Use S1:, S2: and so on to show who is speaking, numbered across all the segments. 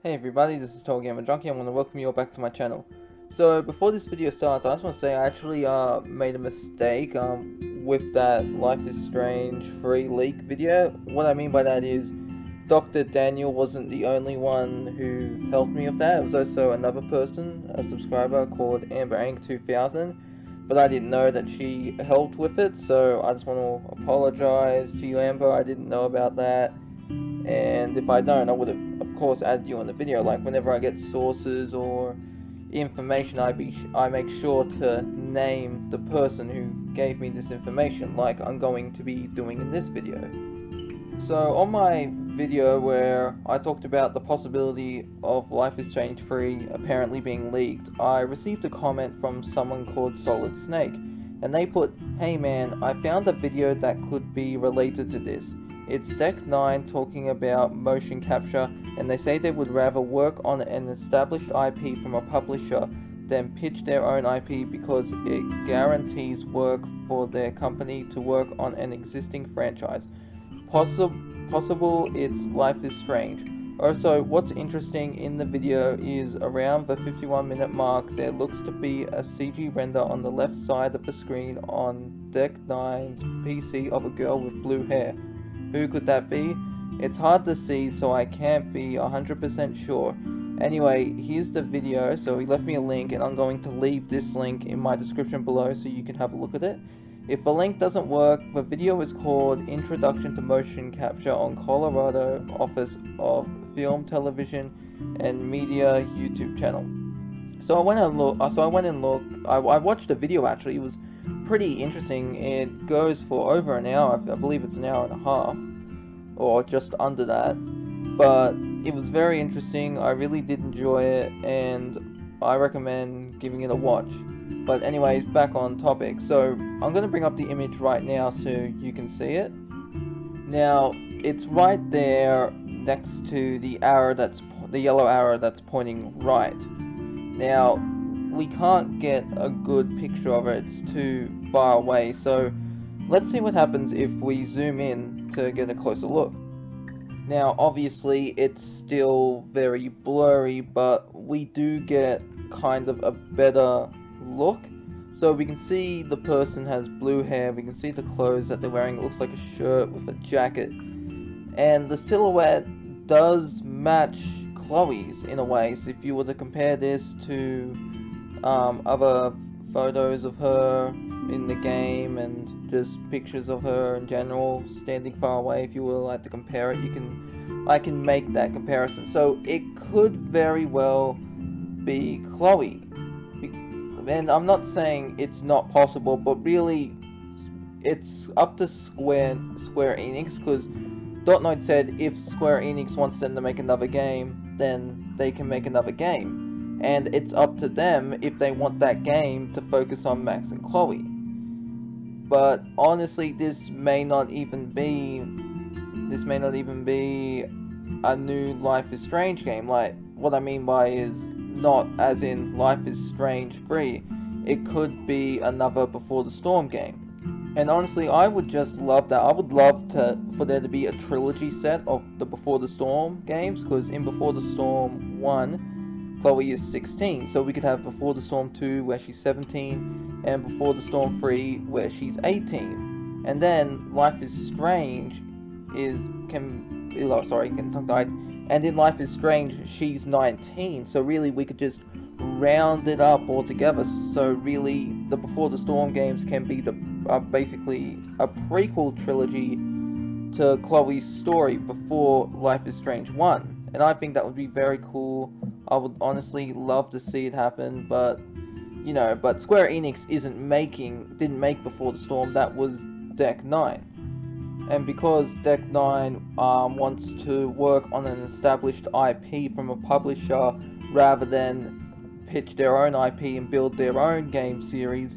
S1: Hey everybody, this is TotalGamerJunkie. I want to welcome you all back to my channel. So before this video starts, I just want to say I actually made a mistake with that Life is Strange free leak video. What I mean by that is Dr. Daniel wasn't the only one who helped me with that. It was also another person, a subscriber called AmberAnk2000, but I didn't know that she helped with it, so I just want to apologize to you, Amber. I didn't know about that. And if I'd known, I would have, of course, added you in the video. Like, whenever I get sources or information, I make sure to name the person who gave me this information, like I'm going to be doing in this video. So, on my video where I talked about the possibility of Life is Strange 3 apparently being leaked, I received a comment from someone called Solid Snake, and they put, "Hey man, I found a video that could be related to this. It's Deck 9 talking about motion capture, and they say they would rather work on an established IP from a publisher than pitch their own IP because it guarantees work for their company to work on an existing franchise. Possible it's Life is Strange." Also, what's interesting in the video is around the 51-minute mark, there looks to be a CG render on the left side of the screen on Deck 9's PC of a girl with blue hair. Who could that be? It's hard to see, so I can't be 100% sure. Anyway, here's the video. So he left me a link, and I'm going to leave this link in my description below so you can have a look at it. If the link doesn't work, the video is called Introduction to Motion Capture on Colorado Office of Film, Television, and Media YouTube channel. So I went and looked. I watched the video actually. It was pretty interesting. It goes for over an hour. I believe it's an hour and a half, or just under that. But it was very interesting. I really did enjoy it, and I recommend giving it a watch. But anyways, back on topic. So I'm going to bring up the image right now so you can see it. Now it's right there next to the yellow arrow that's pointing right. Now we can't get a good picture of it, it's too far away, so let's see what happens if we zoom in to get a closer look. Now obviously it's still very blurry, but we do get kind of a better look. So we can see the person has blue hair, we can see the clothes that they're wearing, it looks like a shirt with a jacket, and the silhouette does match Chloe's in a way. So if you were to compare this to other photos of her in the game and just pictures of her in general standing far away, if you were like to compare it, I can make that comparison. So it could very well be Chloe, and I'm not saying it's not possible, but really it's up to Square Enix, because Dotnote said if Square Enix wants them to make another game, then they can make another game, and it's up to them if they want that game to focus on Max and Chloe. But honestly, this may not even be a new Life is Strange game. Like, what I mean by is not as in Life is Strange 3. It could be another Before the Storm game. And honestly, I would just love that. I would love for there to be a trilogy set of the Before the Storm games, because in Before the Storm 1, Chloe is 16, so we could have Before the Storm 2 where she's 17, and Before the Storm 3 where she's 18. And then Life is Strange and in Life is Strange she's 19, so really we could just round it up all together. So really the Before the Storm games can be basically a prequel trilogy to Chloe's story before Life is Strange 1, and I think that would be very cool. I would honestly love to see it happen, but but Square Enix didn't make Before the Storm. That was Deck 9. And because Deck 9 wants to work on an established IP from a publisher rather than pitch their own IP and build their own game series,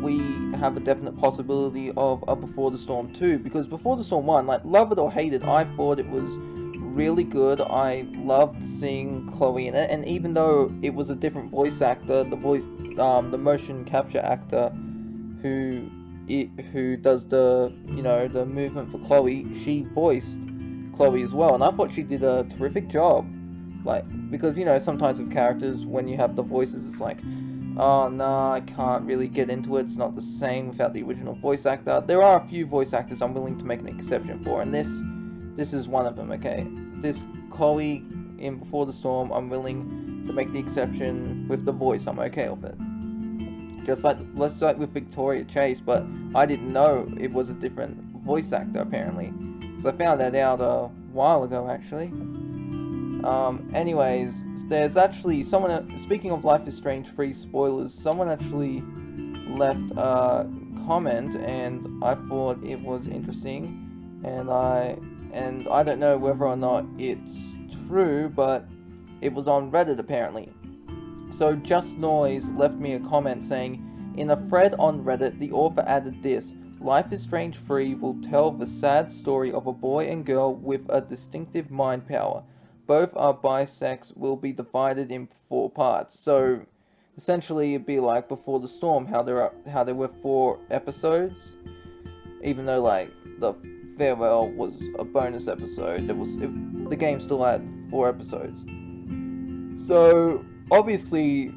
S1: we have a definite possibility of a Before the Storm 2, because Before the Storm 1, like, love it or hate it, I thought it was really good. I loved seeing Chloe in it, and even though it was a different voice actor, the motion capture actor who does the movement for Chloe, she voiced Chloe as well, and I thought she did a terrific job. Like, because, you know, sometimes with characters, when you have the voices, it's like, oh, no, I can't really get into it, it's not the same without the original voice actor. There are a few voice actors I'm willing to make an exception for, and this is one of them, okay? This Chloe in Before the Storm, I'm willing to make the exception with the voice, I'm okay with it. Just like, let's like with Victoria Chase, but I didn't know it was a different voice actor, apparently. So I found that out a while ago, actually. Anyways, there's actually someone, speaking of Life is Strange free spoilers, someone actually left a comment, and I thought it was interesting, and I don't know whether or not it's true, but it was on Reddit apparently. So Just Noise left me a comment saying, in a thread on Reddit, the author added this: Life is Strange 3 will tell the sad story of a boy and girl with a distinctive mind power. Both are bisex, will be divided in 4 parts. So essentially it'd be like Before the Storm, how there were 4 episodes, even though like the farewell was a bonus episode. The game still had 4 episodes. So obviously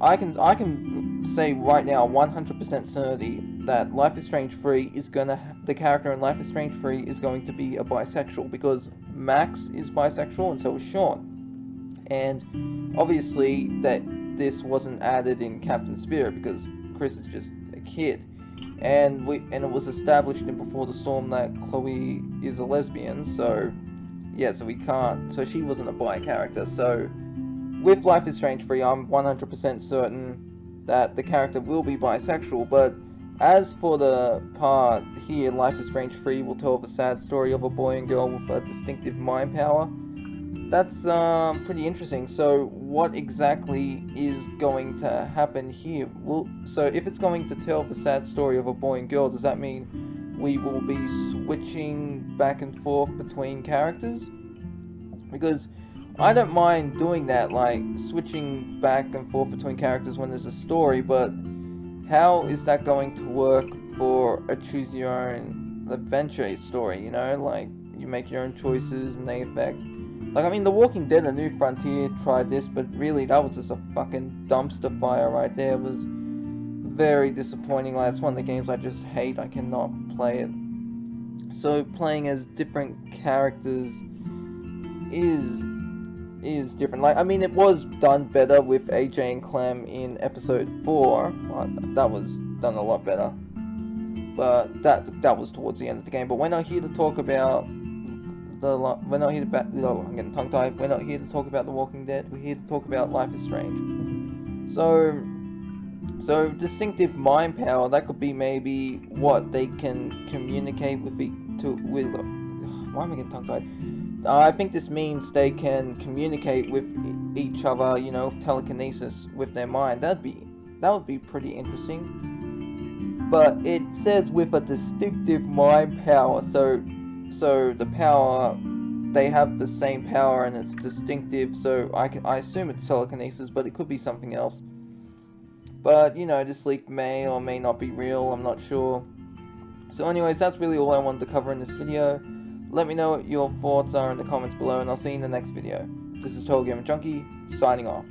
S1: I can say right now 100% certainty that Life is Strange 3 is the character in Life is Strange 3 is going to be a bisexual, because Max is bisexual and so is Sean. And obviously that this wasn't added in Captain Spirit because Chris is just a kid. And it was established in Before the Storm that Chloe is a lesbian, so yeah, so she wasn't a bi character. So with Life is Strange 3, I'm 100% certain that the character will be bisexual, but as for the part here, Life is Strange 3 will tell the sad story of a boy and girl with a distinctive mind power, that's pretty interesting. So what exactly is going to happen here? So if it's going to tell the sad story of a boy and girl, does that mean we will be switching back and forth between characters? Because I don't mind doing that, like switching back and forth between characters when there's a story, but how is that going to work for a choose your own adventure story, you know? Like, you make your own choices and they affect... Like, I mean, The Walking Dead: A New Frontier tried this, but really, that was just a fucking dumpster fire right there. It was very disappointing. Like, it's one of the games I just hate. I cannot play it. So, playing as different characters is different. Like, I mean, it was done better with AJ and Clem in episode 4. Well, that was done a lot better. But that was towards the end of the game. But we're not here to talk about we're not here to I'm getting tongue tied. We're not here to talk about The Walking Dead. We're here to talk about Life is Strange. So distinctive mind power, that could be maybe what they can communicate with why am I getting tongue tied? I think this means they can communicate with each other, you know, telekinesis with their mind. That would be pretty interesting. But it says with a distinctive mind power, so the power, they have the same power and it's distinctive. So I assume it's telekinesis, but it could be something else. But you know, this leak may or may not be real. I'm not sure. So anyways, that's really all I wanted to cover in this video. Let me know what your thoughts are in the comments below, and I'll see you in the next video. This is TotalGamerJunkie, signing off.